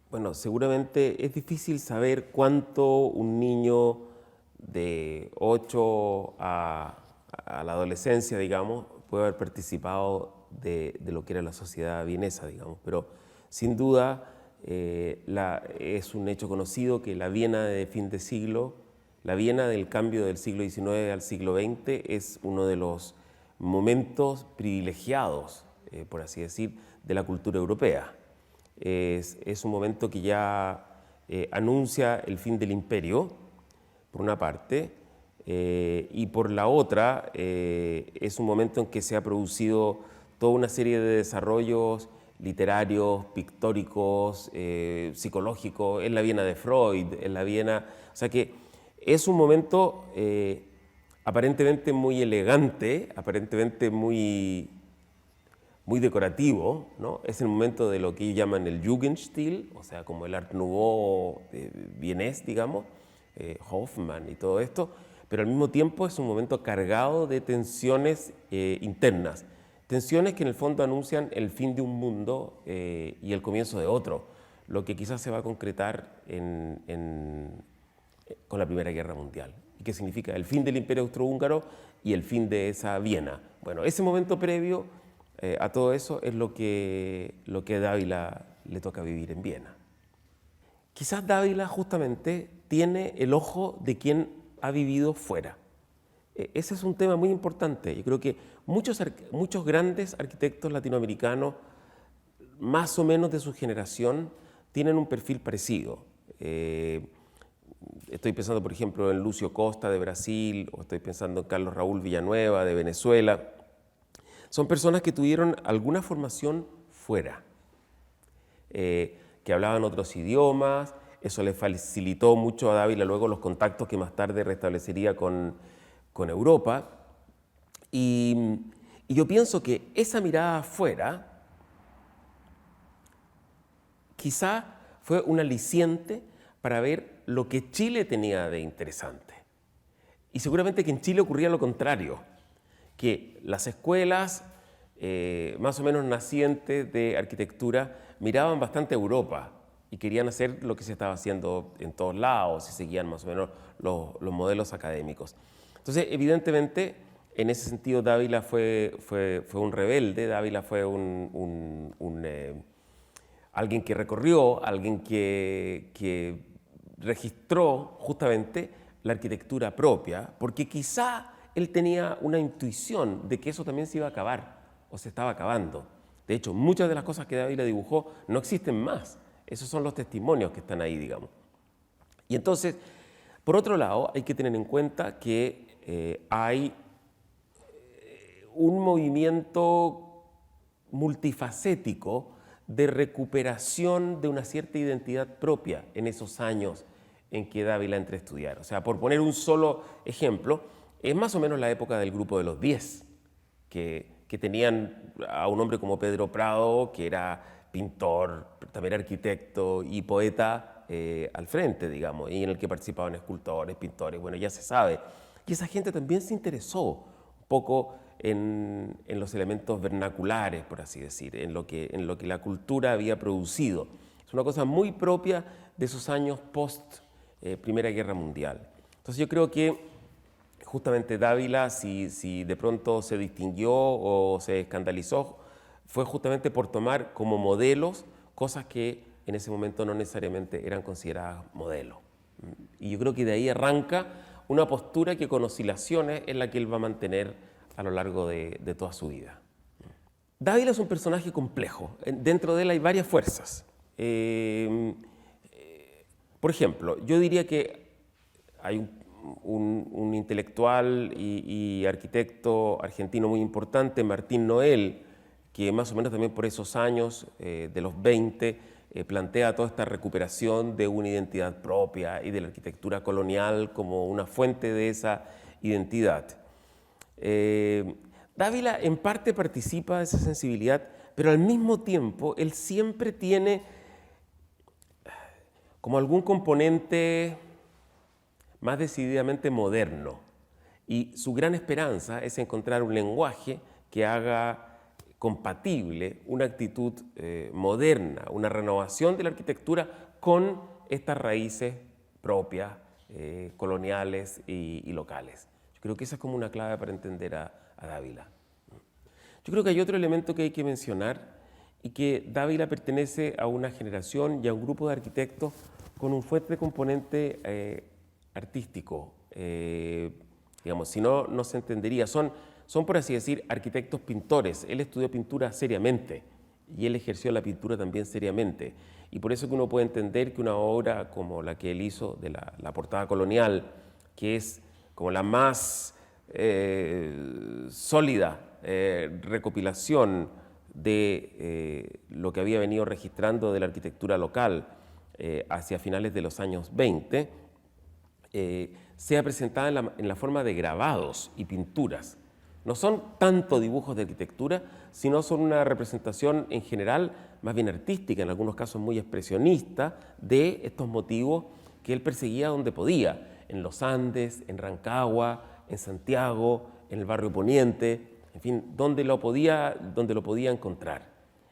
Bueno, seguramente es difícil saber cuánto un niño de 8 a la adolescencia, digamos, puede haber participado de lo que era la sociedad vienesa, digamos, pero sin duda es un hecho conocido que la Viena de fin de siglo, la Viena del cambio del siglo XIX al siglo XX es uno de los momentos privilegiados, por así decir, de la cultura europea. Es un momento que ya anuncia el fin del imperio, por una parte, y por la otra es un momento en que se ha producido toda una serie de desarrollos literarios, pictóricos, psicológicos, en la Viena de Freud, en la Viena... O sea que es un momento aparentemente muy elegante, aparentemente muy decorativo, ¿no? Es el momento de lo que ellos llaman el Jugendstil, o sea, como el Art Nouveau vienés, digamos, Hoffmann y todo esto, pero al mismo tiempo es un momento cargado de tensiones internas, tensiones que en el fondo anuncian el fin de un mundo y el comienzo de otro, lo que quizás se va a concretar con la Primera Guerra Mundial, y que significa el fin del Imperio Austrohúngaro y el fin de esa Viena. Bueno, ese momento previo a todo eso es lo que a Dávila le toca vivir en Viena. Quizás Dávila justamente tiene el ojo de quien ha vivido fuera. Ese es un tema muy importante. Yo creo que muchos grandes arquitectos latinoamericanos, más o menos de su generación, tienen un perfil parecido. Estoy pensando, por ejemplo, en Lucio Costa de Brasil, o estoy pensando en Carlos Raúl Villanueva de Venezuela. Son personas que tuvieron alguna formación fuera, que hablaban otros idiomas, eso le facilitó mucho a Dávila luego los contactos que más tarde restablecería con Europa. Y yo pienso que esa mirada afuera quizá fue un aliciente para ver lo que Chile tenía de interesante. Y seguramente que en Chile ocurría lo contrario, que las escuelas más o menos nacientes de arquitectura miraban bastante a Europa y querían hacer lo que se estaba haciendo en todos lados y seguían más o menos los modelos académicos. Entonces, evidentemente, en ese sentido Dávila fue un rebelde, Dávila fue alguien que recorrió, alguien que registró justamente la arquitectura propia, porque quizá él tenía una intuición de que eso también se iba a acabar o se estaba acabando. De hecho, muchas de las cosas que Dávila dibujó no existen más. Esos son los testimonios que están ahí, digamos. Y entonces, por otro lado, hay que tener en cuenta que hay un movimiento multifacético de recuperación de una cierta identidad propia en esos años en que Dávila entra a estudiar. O sea, por poner un solo ejemplo, es más o menos la época del grupo de los 10, que tenían a un hombre como Pedro Prado, que era pintor, también arquitecto y poeta al frente, digamos, y en el que participaban escultores, pintores, bueno, ya se sabe. Y esa gente también se interesó un poco en los elementos vernaculares, por así decir, en lo que la cultura había producido. Es una cosa muy propia de esos años post Primera Guerra Mundial. Entonces yo creo que justamente Dávila, si de pronto se distinguió o se escandalizó, fue justamente por tomar como modelos cosas que en ese momento no necesariamente eran consideradas modelos. Y yo creo que de ahí arranca una postura que con oscilaciones es la que él va a mantener a lo largo de toda su vida. Dávila es un personaje complejo. Dentro de él hay varias fuerzas. Por ejemplo, yo diría que hay un intelectual y arquitecto argentino muy importante, Martín Noel, que más o menos también por esos años de los 20 plantea toda esta recuperación de una identidad propia y de la arquitectura colonial como una fuente de esa identidad. Dávila en parte participa de esa sensibilidad, pero al mismo tiempo él siempre tiene como algún componente más decididamente moderno. Y su gran esperanza es encontrar un lenguaje que haga compatible una actitud moderna, una renovación de la arquitectura con estas raíces propias, coloniales y locales. Yo creo que esa es como una clave para entender a Dávila. Yo creo que hay otro elemento que hay que mencionar y que Dávila pertenece a una generación y a un grupo de arquitectos con un fuerte componente artístico. Digamos, si no, no se entendería. Son, por así decir, arquitectos pintores. Él estudió pintura seriamente y él ejerció la pintura también seriamente. Y por eso que uno puede entender que una obra como la que él hizo de la portada colonial, que es como la más sólida recopilación de lo que había venido registrando de la arquitectura local hacia finales de los años 20, sea presentada en la forma de grabados y pinturas. No son tanto dibujos de arquitectura, sino son una representación en general más bien artística, en algunos casos muy expresionista, de estos motivos que él perseguía donde podía, en los Andes, en Rancagua, en Santiago, en el barrio Poniente, en fin, donde lo podía encontrar.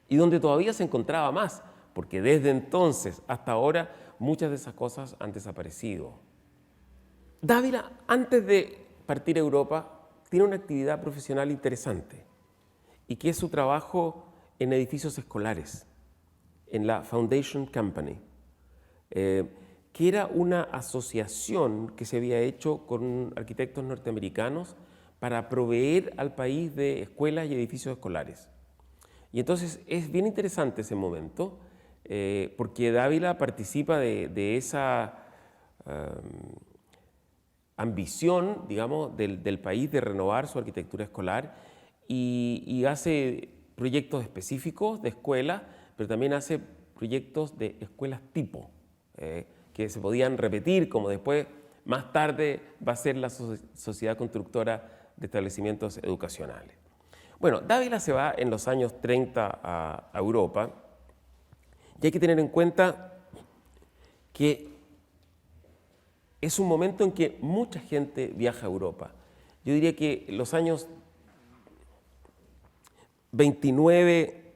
Y donde todavía se encontraba más, porque desde entonces hasta ahora muchas de esas cosas han desaparecido. Dávila, antes de partir a Europa, tiene una actividad profesional interesante y que es su trabajo en edificios escolares, en la Foundation Company, que era una asociación que se había hecho con arquitectos norteamericanos para proveer al país de escuelas y edificios escolares. Y entonces es bien interesante ese momento, porque Dávila participa de esa ambición, digamos, del país de renovar su arquitectura escolar y hace proyectos específicos de escuelas, pero también hace proyectos de escuelas tipo, que se podían repetir, como después, más tarde, va a ser la Sociedad Constructora de Establecimientos Educacionales. Bueno, Dávila se va en los años 30 a Europa y hay que tener en cuenta que es un momento en que mucha gente viaja a Europa. Yo diría que los años 29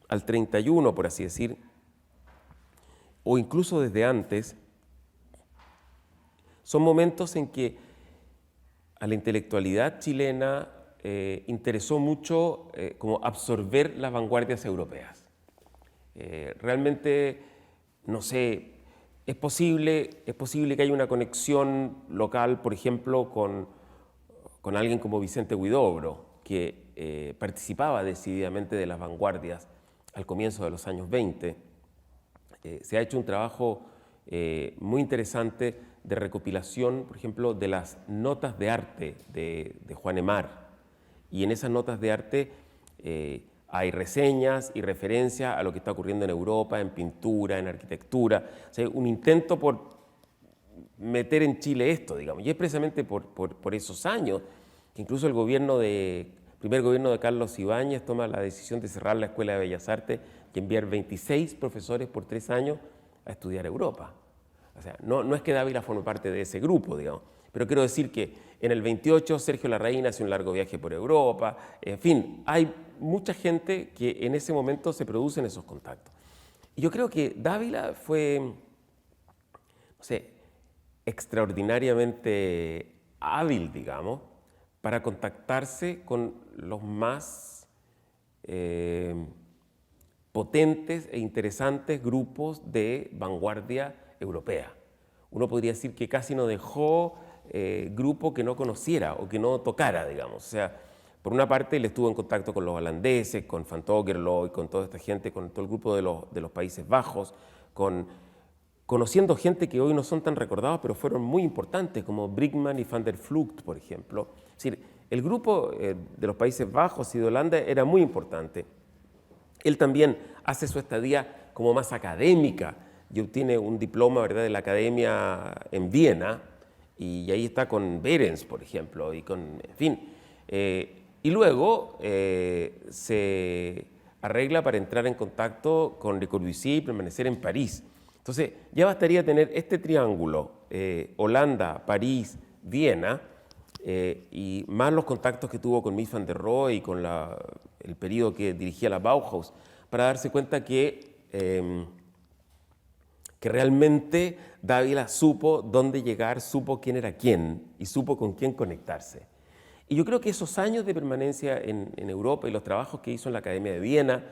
al 31, por así decir, o incluso desde antes, son momentos en que a la intelectualidad chilena interesó mucho como absorber las vanguardias europeas. Realmente, no sé, es posible que haya una conexión local, por ejemplo, con alguien como Vicente Huidobro, que participaba decididamente de las vanguardias al comienzo de los años 20. Se ha hecho un trabajo muy interesante de recopilación, por ejemplo, de las notas de arte de Juan Emar. Y en esas notas de arte hay reseñas y referencias a lo que está ocurriendo en Europa, en pintura, en arquitectura. O sea, un intento por meter en Chile esto, digamos. Y es precisamente por esos años que incluso el primer gobierno de Carlos Ibáñez toma la decisión de cerrar la Escuela de Bellas Artes y enviar 26 profesores por 3 años a estudiar a Europa. O sea, no es que Dávila forme parte de ese grupo, digamos, pero quiero decir que en el 28 Sergio Larraín hace un largo viaje por Europa, en fin, hay mucha gente que en ese momento se producen esos contactos. Y yo creo que Dávila fue, no sé, extraordinariamente hábil, digamos, para contactarse con los más potentes e interesantes grupos de vanguardia europea. Uno podría decir que casi no dejó grupo que no conociera o que no tocara, digamos. O sea, por una parte él estuvo en contacto con los holandeses, con Van Tokerloo y con toda esta gente, con todo el grupo de los Países Bajos, conociendo gente que hoy no son tan recordados, pero fueron muy importantes, como Brinkmann y Van der Vlugt, por ejemplo. Es decir, el grupo de los Países Bajos y de Holanda era muy importante. Él también hace su estadía como más académica y obtiene un diploma, ¿verdad?, de la academia en Viena, y ahí está con Behrens, por ejemplo, y en fin. Y luego se arregla para entrar en contacto con Le Corbusier y permanecer en París. Entonces, ya bastaría tener este triángulo, Holanda, París, Viena, y más los contactos que tuvo con Mies van der Rohe y con el periodo que dirigía la Bauhaus, para darse cuenta que realmente Dávila supo dónde llegar, supo quién era quién y supo con quién conectarse. Y yo creo que esos años de permanencia en Europa y los trabajos que hizo en la Academia de Viena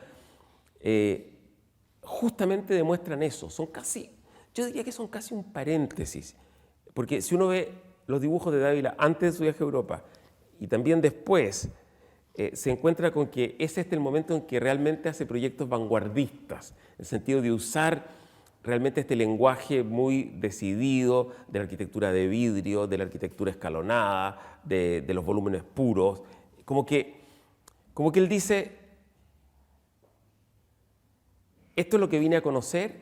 justamente demuestran eso. Son casi, yo diría que son casi un paréntesis, porque si uno ve los dibujos de Dávila antes de su viaje a Europa y también después, se encuentra con que es este el momento en que realmente hace proyectos vanguardistas, en el sentido de usar realmente este lenguaje muy decidido de la arquitectura de vidrio, de la arquitectura escalonada, de los volúmenes puros, como que él dice, esto es lo que vine a conocer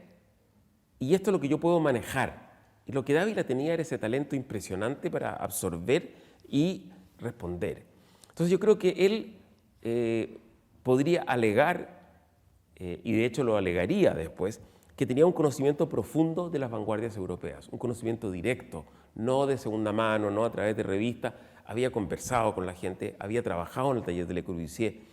y esto es lo que yo puedo manejar. Y lo que Dávila tenía era ese talento impresionante para absorber y responder. Entonces yo creo que él podría alegar, y de hecho lo alegaría después, que tenía un conocimiento profundo de las vanguardias europeas, un conocimiento directo, no de segunda mano, no a través de revistas. Había conversado con la gente, había trabajado en el taller de Le Corbusier.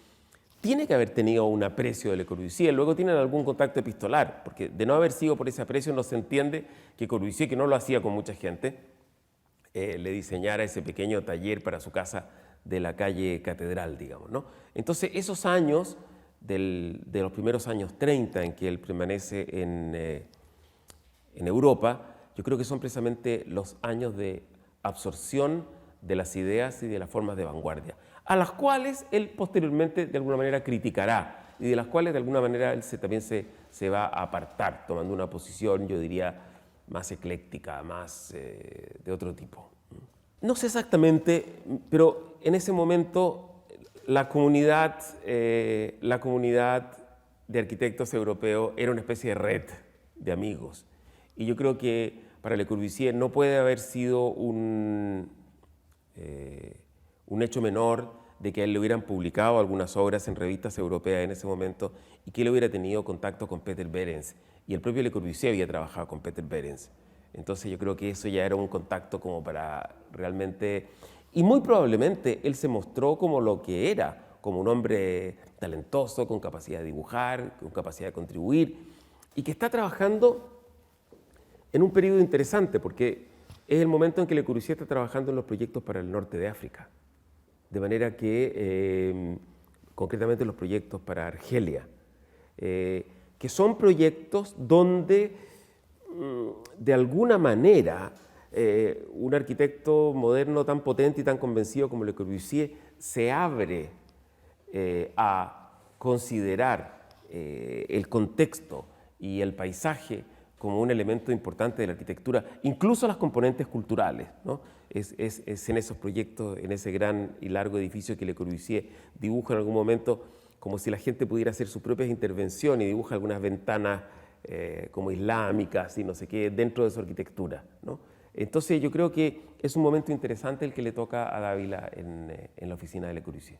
Tiene que haber tenido un aprecio de Le Corbusier, luego tienen algún contacto epistolar, porque de no haber sido por ese aprecio no se entiende que Corbusier, que no lo hacía con mucha gente, le diseñara ese pequeño taller para su casa de la calle Catedral, digamos, ¿no? Entonces, esos años de los primeros años 30 en que él permanece en Europa, yo creo que son precisamente los años de absorción de las ideas y de las formas de vanguardia, a las cuales él posteriormente de alguna manera criticará y de las cuales de alguna manera él también se va a apartar, tomando una posición, yo diría, más ecléctica, más de otro tipo. No sé exactamente, pero en ese momento la comunidad de arquitectos europeos era una especie de red de amigos. Y yo creo que para Le Corbusier no puede haber sido un hecho menor de que a él le hubieran publicado algunas obras en revistas europeas en ese momento y que él hubiera tenido contacto con Peter Behrens. Y el propio Le Corbusier había trabajado con Peter Behrens. Entonces yo creo que eso ya era un contacto como para realmente... Y muy probablemente él se mostró como lo que era, como un hombre talentoso, con capacidad de dibujar, con capacidad de contribuir, y que está trabajando en un periodo interesante, porque es el momento en que Le Corbusier está trabajando en los proyectos para el norte de África. De manera que, concretamente los proyectos para Argelia, que son proyectos donde, de alguna manera, un arquitecto moderno tan potente y tan convencido como Le Corbusier se abre a considerar el contexto y el paisaje como un elemento importante de la arquitectura, incluso las componentes culturales, ¿no? Es en esos proyectos, en ese gran y largo edificio que Le Corbusier dibuja en algún momento como si la gente pudiera hacer sus propias intervenciones y dibuja algunas ventanas como islámicas y no sé qué dentro de su arquitectura, ¿no? Entonces yo creo que es un momento interesante el que le toca a Dávila en la oficina de Le Corbusier.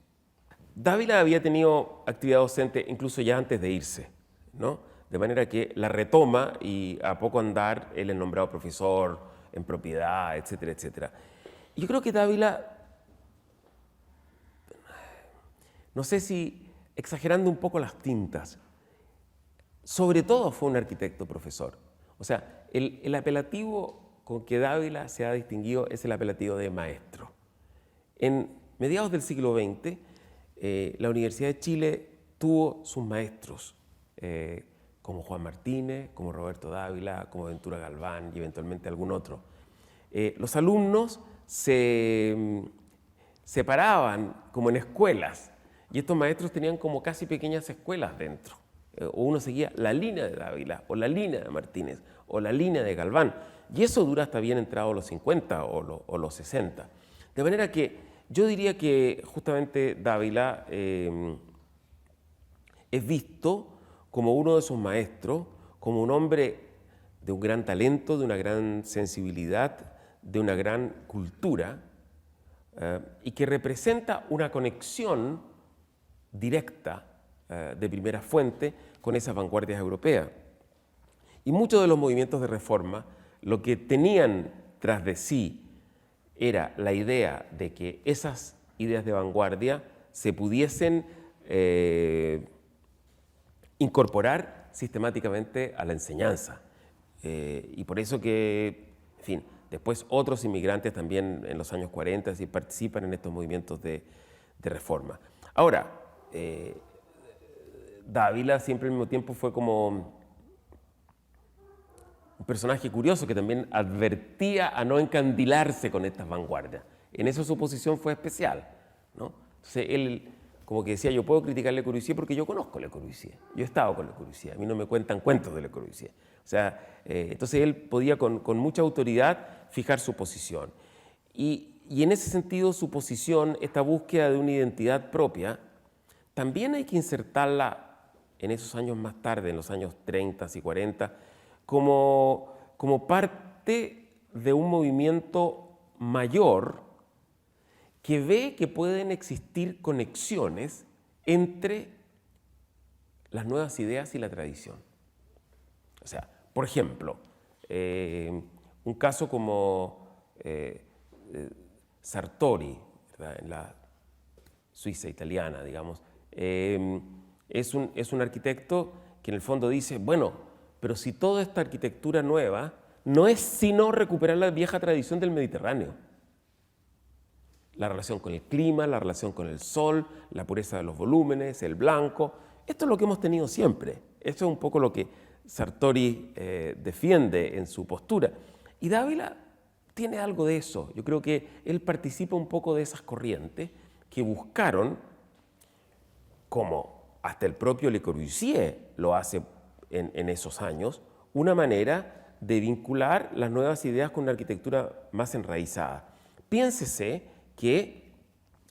Dávila había tenido actividad docente incluso ya antes de irse, ¿no? De manera que la retoma y a poco andar él es nombrado profesor en propiedad, etcétera, etcétera. Yo creo que Dávila, no sé si exagerando un poco las tintas, sobre todo fue un arquitecto profesor. O sea, el apelativo con que Dávila se ha distinguido es el apelativo de maestro. En mediados del siglo XX, la Universidad de Chile tuvo sus maestros, como Juan Martínez, como Roberto Dávila, como Ventura Galván y eventualmente algún otro. Los alumnos se separaban como en escuelas y estos maestros tenían como casi pequeñas escuelas dentro. O uno seguía la línea de Dávila, o la línea de Martínez, o la línea de Galván. Y eso dura hasta bien entrado los 50 o los 60. De manera que yo diría que justamente Dávila es visto como uno de sus maestros, como un hombre de un gran talento, de una gran sensibilidad, de una gran cultura, y que representa una conexión directa de primera fuente con esas vanguardias europeas. Y muchos de los movimientos de reforma lo que tenían tras de sí era la idea de que esas ideas de vanguardia se pudiesen incorporar sistemáticamente a la enseñanza. Y por eso que, en fin, después otros inmigrantes también en los años 40 sí participan en estos movimientos de reforma. Ahora, Dávila siempre al mismo tiempo fue como un personaje curioso que también advertía a no encandilarse con estas vanguardias. En eso su posición fue especial, ¿no? Entonces él como que decía, yo puedo criticar Le Corbusier porque yo conozco Le Corbusier, yo he estado con Le Corbusier, a mí no me cuentan cuentos de Le Corbusier. O sea, entonces él podía con mucha autoridad fijar su posición. Y en ese sentido su posición, esta búsqueda de una identidad propia, también hay que insertarla en esos años más tarde, en los años 30 y 40, como parte de un movimiento mayor que ve que pueden existir conexiones entre las nuevas ideas y la tradición. O sea, por ejemplo, un caso como Sartori, ¿verdad?, en la Suiza italiana, digamos, es un arquitecto que en el fondo dice, bueno, pero si toda esta arquitectura nueva no es sino recuperar la vieja tradición del Mediterráneo. La relación con el clima, la relación con el sol, la pureza de los volúmenes, el blanco. Esto es lo que hemos tenido siempre. Esto es un poco lo que Sartori defiende en su postura. Y Dávila tiene algo de eso. Yo creo que él participa un poco de esas corrientes que buscaron, como hasta el propio Le Corbusier lo hace en esos años, una manera de vincular las nuevas ideas con una arquitectura más enraizada. Piénsese que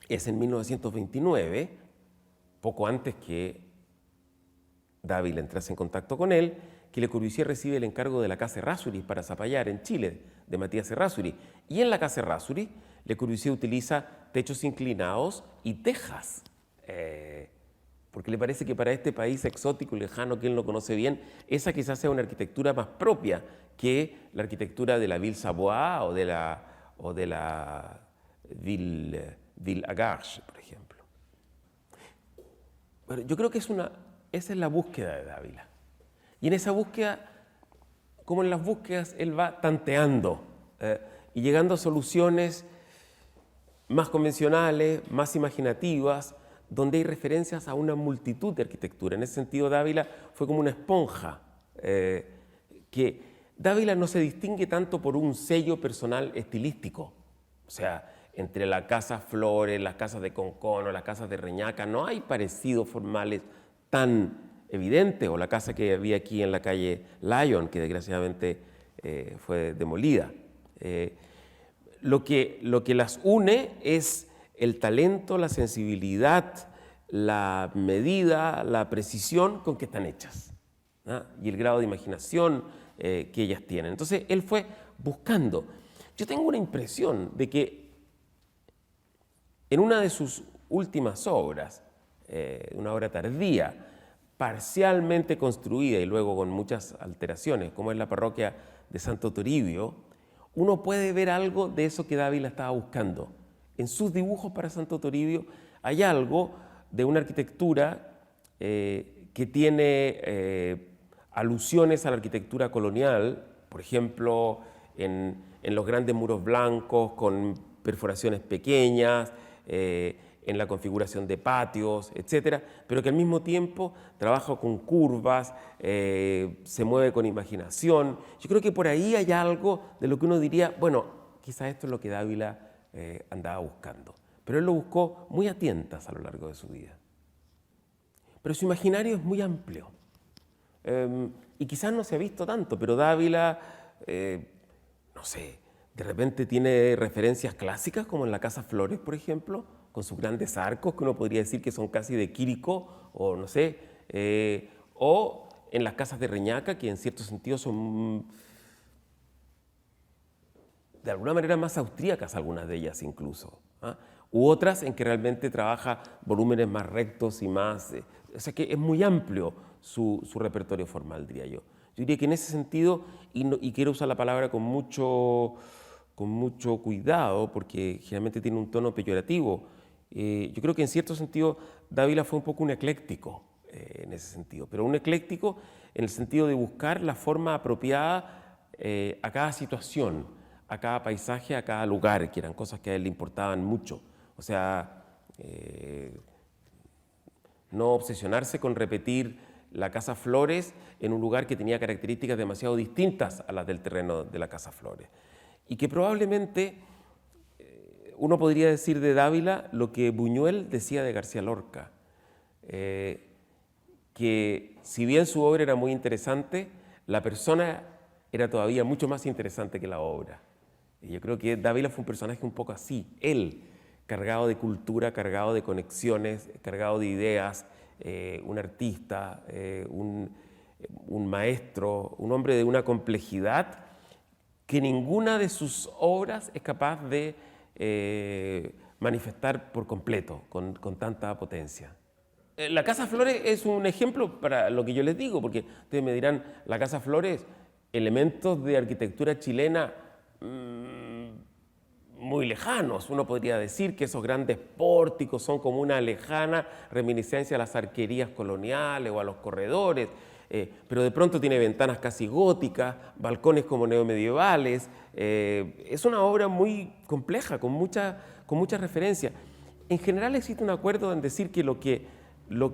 es en 1929, poco antes que Dávila entrase en contacto con él, que Le Corbusier recibe el encargo de la Casa Errázuriz para Zapallar, en Chile, de Matías Errázuriz. Y en la Casa Errázuriz, Le Corbusier utiliza techos inclinados y tejas, porque le parece que para este país exótico y lejano que él no conoce bien, esa quizás sea una arquitectura más propia que la arquitectura de la Ville Savoie o de la Ville Agarge, por ejemplo. Bueno, yo creo que esa es la búsqueda de Dávila. Y en esa búsqueda, como en las búsquedas, él va tanteando y llegando a soluciones más convencionales, más imaginativas, donde hay referencias a una multitud de arquitectura. En ese sentido, Dávila fue como una esponja, que Dávila no se distingue tanto por un sello personal estilístico. O sea, entre la Casa Flores, las casas de Concono, las casas de Reñaca, no hay parecidos formales tan evidentes, o la casa que había aquí en la calle Lyon, que desgraciadamente fue demolida. Lo que las une es el talento, la sensibilidad, la medida, la precisión con que están hechas, ¿no? Y el grado de imaginación que ellas tienen. Entonces, él fue buscando. Yo tengo una impresión de que en una de sus últimas obras, una obra tardía, parcialmente construida y luego con muchas alteraciones, como es la parroquia de Santo Toribio, uno puede ver algo de eso que Dávila estaba buscando. En sus dibujos para Santo Toribio hay algo de una arquitectura que tiene alusiones a la arquitectura colonial, por ejemplo, en los grandes muros blancos con perforaciones pequeñas, en la configuración de patios, etcétera, pero que al mismo tiempo trabaja con curvas, se mueve con imaginación. Yo creo que por ahí hay algo de lo que uno diría, bueno, quizás esto es lo que Dávila andaba buscando, pero él lo buscó muy a tientas a lo largo de su vida. Pero su imaginario es muy amplio, y quizás no se ha visto tanto, pero Dávila, no sé, de repente tiene referencias clásicas, como en la Casa Flores, por ejemplo, con sus grandes arcos, que uno podría decir que son casi de Quirico, o no sé, o en las casas de Reñaca, que en cierto sentido son de alguna manera más austríacas, algunas de ellas incluso, ¿ah? U otras en que realmente trabaja volúmenes más rectos y más... o sea que es muy amplio su repertorio formal, diría yo. Yo diría que en ese sentido, y quiero usar la palabra con mucho con mucho cuidado, porque generalmente tiene un tono peyorativo. Yo creo que en cierto sentido Dávila fue un poco un ecléctico en ese sentido, pero un ecléctico en el sentido de buscar la forma apropiada a cada situación, a cada paisaje, a cada lugar, que eran cosas que a él le importaban mucho. O sea, no obsesionarse con repetir la Casa Flores en un lugar que tenía características demasiado distintas a las del terreno de la Casa Flores. Y que probablemente uno podría decir de Dávila lo que Buñuel decía de García Lorca, que si bien su obra era muy interesante, la persona era todavía mucho más interesante que la obra. Y yo creo que Dávila fue un personaje un poco así, él, cargado de cultura, cargado de conexiones, cargado de ideas, un artista, un maestro, un hombre de una complejidad que ninguna de sus obras es capaz de manifestar por completo, con tanta potencia. La Casa Flores es un ejemplo para lo que yo les digo, porque ustedes me dirán, la Casa Flores, elementos de arquitectura chilena muy lejanos. Uno podría decir que esos grandes pórticos son como una lejana reminiscencia a las arquerías coloniales o a los corredores, pero de pronto tiene ventanas casi góticas, balcones como neomedievales. Es una obra muy compleja, con mucha referencia. En general existe un acuerdo en decir que lo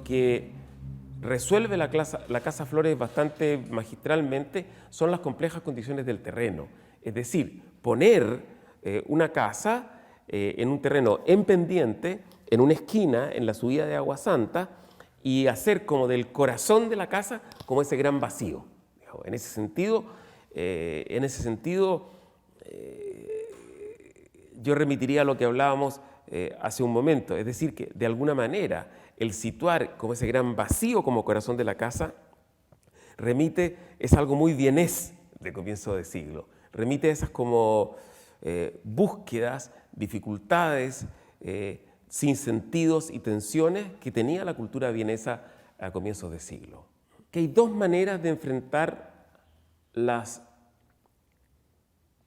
que resuelve la Casa Flores bastante magistralmente son las complejas condiciones del terreno. Es decir, poner una casa en un terreno en pendiente, en una esquina, en la subida de Agua Santa, y hacer como del corazón de la casa como ese gran vacío. En ese sentido, yo remitiría a lo que hablábamos hace un momento, es decir, que de alguna manera el situar como ese gran vacío como corazón de la casa es algo muy vienés de comienzo de siglo, remite a esas como búsquedas, dificultades, sinsentidos y tensiones que tenía la cultura vienesa a comienzos de siglo. Que hay dos maneras de enfrentar las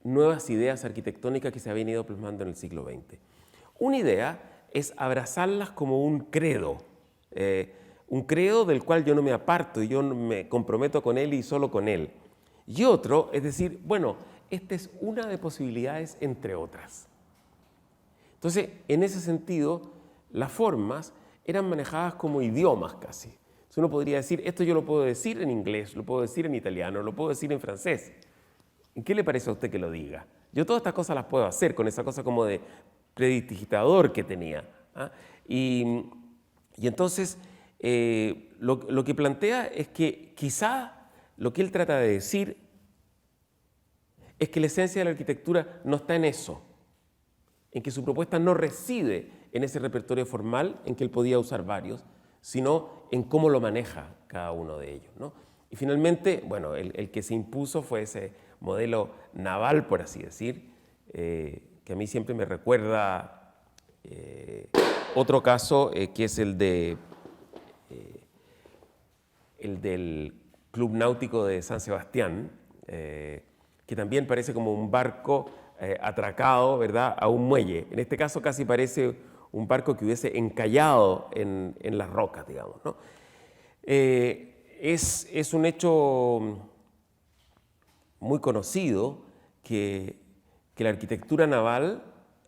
nuevas ideas arquitectónicas que se habían ido plasmando en el siglo XX. Una idea es abrazarlas como un credo del cual yo no me aparto y yo me comprometo con él y solo con él. Y otro es decir, bueno, esta es una de posibilidades entre otras. Entonces, en ese sentido, las formas eran manejadas como idiomas casi. Entonces uno podría decir, esto yo lo puedo decir en inglés, lo puedo decir en italiano, lo puedo decir en francés. ¿En qué le parece a usted que lo diga? Yo todas estas cosas las puedo hacer con esa cosa como de predidigitador que tenía. ¿Ah? Y entonces, lo que plantea es que quizá lo que él trata de decir es que la esencia de la arquitectura no está en eso, en que su propuesta no reside en ese repertorio formal en que él podía usar varios, sino en cómo lo maneja cada uno de ellos, ¿no? Y finalmente, bueno, el que se impuso fue ese modelo naval, por así decir, que a mí siempre me recuerda otro caso que es el del Club Náutico de San Sebastián, que también parece como un barco atracado, ¿verdad?, a un muelle. En este caso casi parece un barco que hubiese encallado en las rocas, digamos, ¿no? Es un hecho muy conocido que la arquitectura naval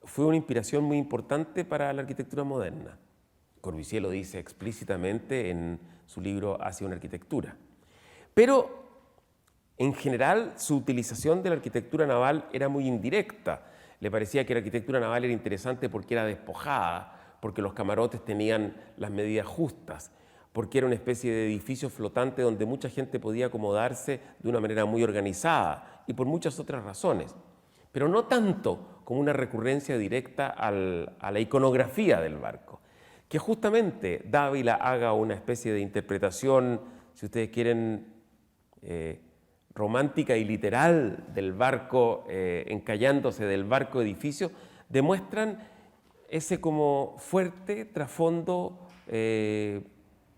fue una inspiración muy importante para la arquitectura moderna. Corbusier lo dice explícitamente en su libro Hacia una arquitectura. Pero en general su utilización de la arquitectura naval era muy indirecta. Le parecía que la arquitectura naval era interesante porque era despojada, porque los camarotes tenían las medidas justas, porque era una especie de edificio flotante donde mucha gente podía acomodarse de una manera muy organizada y por muchas otras razones, pero no tanto como una recurrencia directa a la iconografía del barco. Que justamente Dávila haga una especie de interpretación, si ustedes quieren, romántica y literal del barco, encallándose del barco edificio, demuestran ese como fuerte trasfondo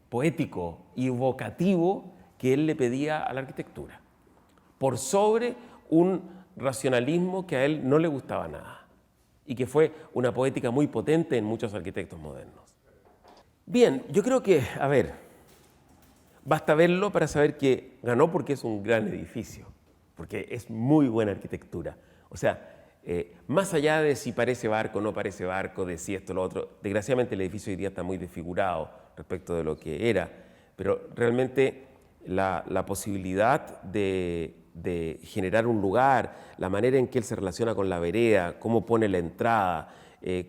poético y evocativo que él le pedía a la arquitectura, por sobre un racionalismo que a él no le gustaba nada y que fue una poética muy potente en muchos arquitectos modernos. Bien, yo creo que, a ver, basta verlo para saber que ganó porque es un gran edificio, porque es muy buena arquitectura. O sea, más allá de si parece barco o no parece barco, de si esto o lo otro, desgraciadamente el edificio hoy día está muy desfigurado respecto de lo que era, pero realmente la posibilidad de generar un lugar, la manera en que él se relaciona con la vereda, cómo pone la entrada,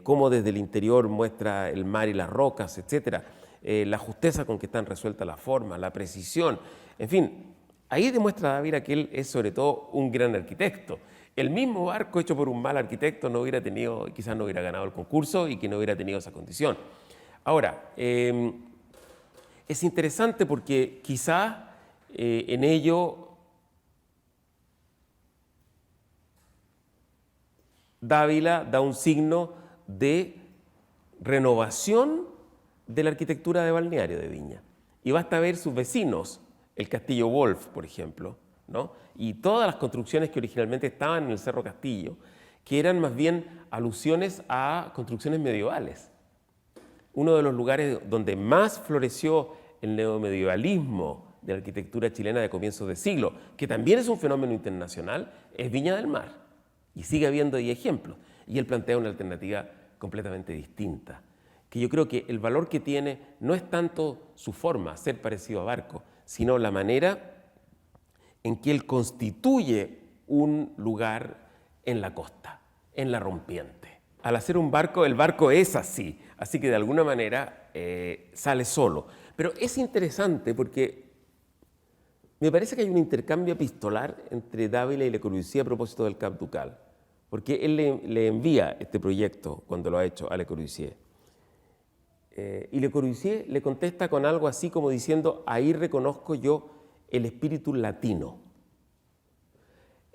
cómo desde el interior muestra el mar y las rocas, etcétera, la justeza con que están resueltas las formas, la precisión, en fin, ahí demuestra Dávila que él es sobre todo un gran arquitecto. El mismo barco hecho por un mal arquitecto no hubiera tenido, quizás no hubiera ganado el concurso y que no hubiera tenido esa condición. Ahora, es interesante porque quizás en ello Dávila da un signo de renovación de la arquitectura de balneario de Viña. Y basta ver sus vecinos, el Castillo Wolf, por ejemplo, ¿no? Y todas las construcciones que originalmente estaban en el Cerro Castillo, que eran más bien alusiones a construcciones medievales. Uno de los lugares donde más floreció el neomedievalismo de la arquitectura chilena de comienzos de siglo, que también es un fenómeno internacional, es Viña del Mar. Y sigue habiendo ahí ejemplos. Y él plantea una alternativa completamente distinta, que yo creo que el valor que tiene no es tanto su forma, ser parecido a barco, sino la manera en que él constituye un lugar en la costa, en la rompiente. Al hacer un barco, el barco es así que de alguna manera sale solo. Pero es interesante porque me parece que hay un intercambio epistolar entre Dávila y Le Corbusier a propósito del Cap Ducal, porque él le envía este proyecto cuando lo ha hecho a Le Corbusier. Y Le Corbusier le contesta con algo así como diciendo, ahí reconozco yo el espíritu latino.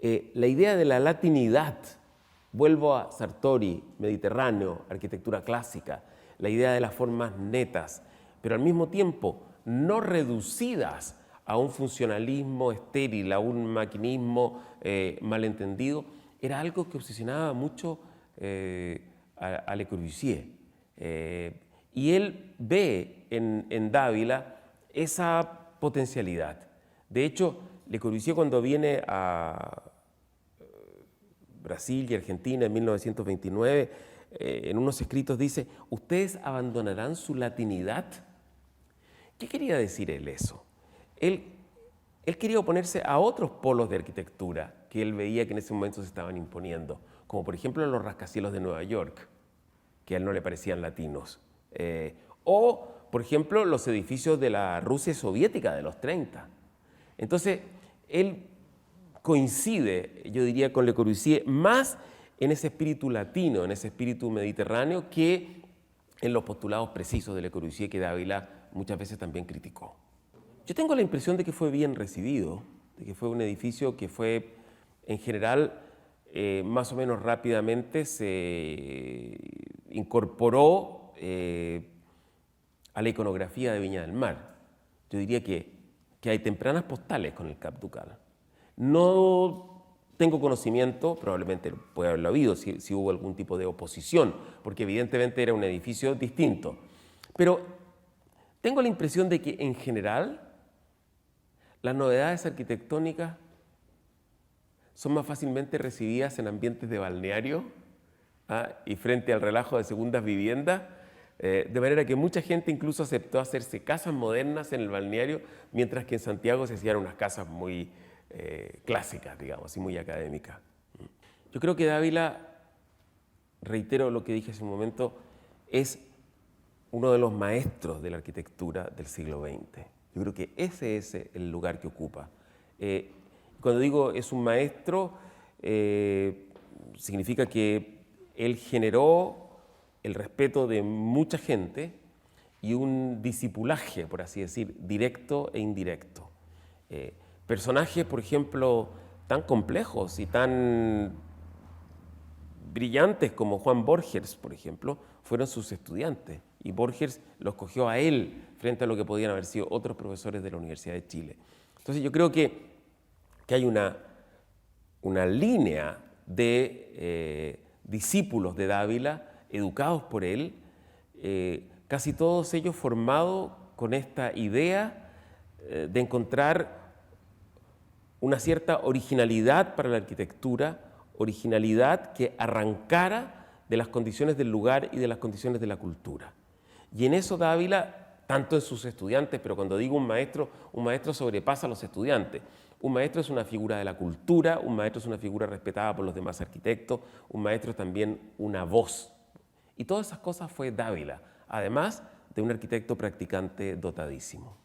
La idea de la latinidad, vuelvo a Sartori, Mediterráneo, arquitectura clásica, la idea de las formas netas, pero al mismo tiempo no reducidas a un funcionalismo estéril, a un maquinismo malentendido, era algo que obsesionaba mucho a Le Corbusier. Y él ve en Dávila esa potencialidad. De hecho, Le Corbusier cuando viene a Brasil y Argentina en 1929, en unos escritos dice, ¿ustedes abandonarán su latinidad? ¿Qué quería decir él eso? Él quería oponerse a otros polos de arquitectura que él veía que en ese momento se estaban imponiendo, como por ejemplo los rascacielos de Nueva York, que a él no le parecían latinos, o por ejemplo los edificios de la Rusia soviética de los 30. Entonces, él coincide, yo diría, con Le Corbusier más en ese espíritu latino, en ese espíritu mediterráneo, que en los postulados precisos de Le Corbusier que Dávila muchas veces también criticó. Yo tengo la impresión de que fue bien recibido, de que fue un edificio que fue, en general, más o menos rápidamente se incorporó a la iconografía de Viña del Mar. Yo diría que hay tempranas postales con el Cap Ducal. No tengo conocimiento, probablemente puede haberlo habido, si hubo algún tipo de oposición, porque evidentemente era un edificio distinto. Pero tengo la impresión de que en general las novedades arquitectónicas son más fácilmente recibidas en ambientes de balneario y frente al relajo de segundas viviendas, de manera que mucha gente incluso aceptó hacerse casas modernas en el balneario, mientras que en Santiago se hacían unas casas muy clásicas, digamos, y muy académicas. Yo creo que Dávila, reitero lo que dije hace un momento, es uno de los maestros de la arquitectura del siglo XX. Yo creo que ese es el lugar que ocupa. Cuando digo es un maestro, significa que él generó el respeto de mucha gente y un discipulaje, por así decir, directo e indirecto. Personajes, por ejemplo, tan complejos y tan brillantes como Juan Borges, por ejemplo, fueron sus estudiantes y Borges los cogió a él frente a lo que podían haber sido otros profesores de la Universidad de Chile. Entonces yo creo que hay una una línea de discípulos de Dávila, educados por él, casi todos ellos formados con esta idea de encontrar una cierta originalidad para la arquitectura, originalidad que arrancara de las condiciones del lugar y de las condiciones de la cultura. Y en eso Dávila, tanto en sus estudiantes, pero cuando digo un maestro sobrepasa a los estudiantes. Un maestro es una figura de la cultura, un maestro es una figura respetada por los demás arquitectos, un maestro es también una voz. Y todas esas cosas fue Dávila, además de un arquitecto practicante dotadísimo.